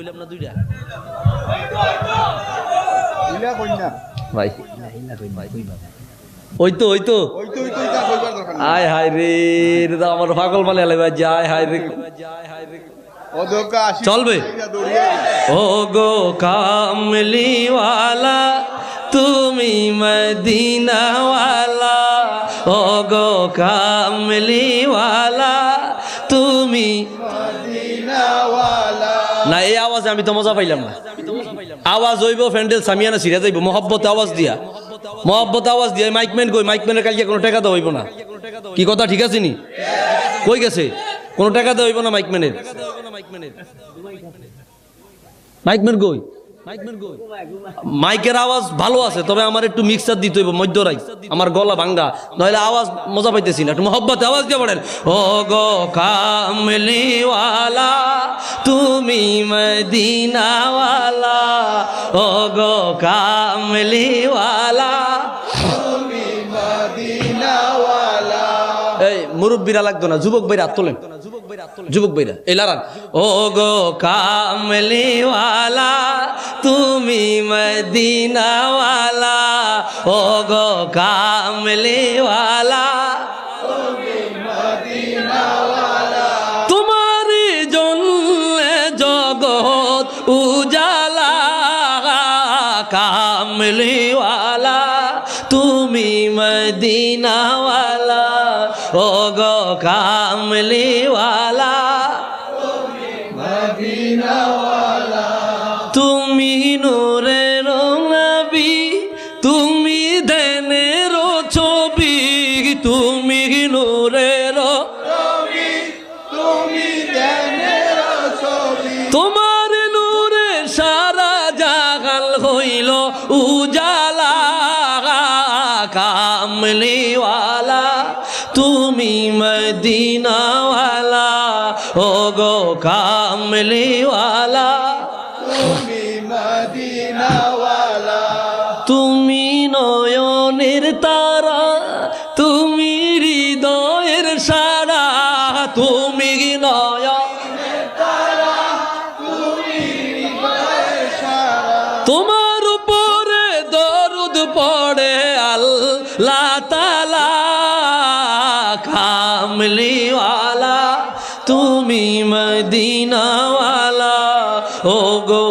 কইলাম না দুইটা ইলা কই না ভাই ইলা কই ভাই কইবা ওই তো ইটা কইবার দরকার নাই আয় হায় রে এটা আমার পাগল বলে আলে ভাই যায় হায় রে ও দোকা আসি চলবে ও গো কামলি ওয়ালা তুমি মদিনা ওয়ালা ও গো কামলি ওয়ালা তুমি মদিনা ওয়ালা না এই আওয়াজে আমি তো মজা পাইলাম না আওয়াজ হইব ফ্যান্ডেল সামিয়ানা সিরা যাইব মোহব্বত আওয়াজ দিয়া মোহব্বত আওয়াজ দিয়া মাইকম্যান কই মাইকম্যানের কালকে কোনো টাকা দেওয়া হইব না কি কথা ঠিক আছে নি কই গেছে কোনো টাকা দেওয়া হইব না মাইকম্যানের মাইকম্যান কই মাইকের আওয়াজ ভালো আছে তবে আমার একটু মিক্সার দিতে হইব মধ্যরাই আমার গলা ভাঙ্গা নইলে আওয়াজ মজা পাইতেছি না একটু মোহব্বত আওয়াজ দিয়ে বলেন ও গো কামলি ওয়ালা তুমি মদিনা ওয়ালা ও গো কামলি ওয়ালা তুমি মদিনা ওয়ালা এই মুরব্বিরা লাগতো না যুবক ভাইরা হাত তোলেন যুবক ভাইরা এই লারান ও গো কামলি ওয়ালা তুমি মদিনা ওয়ালা ও গো কামলি ওয়ালা তুমি মদিনা ওয়ালা তোমার জন্য জগৎ উজালা কামলি ওয়ালা তুমি মদিনা ওয়ালা ও গো কামলি ওয়ালা মদিনা ওয়ালা তুমি নূরের নবী তুমি দেনের ছবি তুমি নূরের রবি তুমি দেনের ছবি তোমার নূরে সারা জাগাল হইল উজালা কামলিওয়ালা তুমি মদিনাওয়ালা ও গো কামলিওয়ালা তুমি মদিনা ওয়ালা তুমি নয়নের তারা তুমি হৃদয়ের সারা তুমি নয়নের তারা তুমি হৃদয়ের সারা তোমার উপরে দরুদ পড়ে আল্লাহ তাআলা কামলিওয়ালা তুমি মদিনাওয়ালা ও গো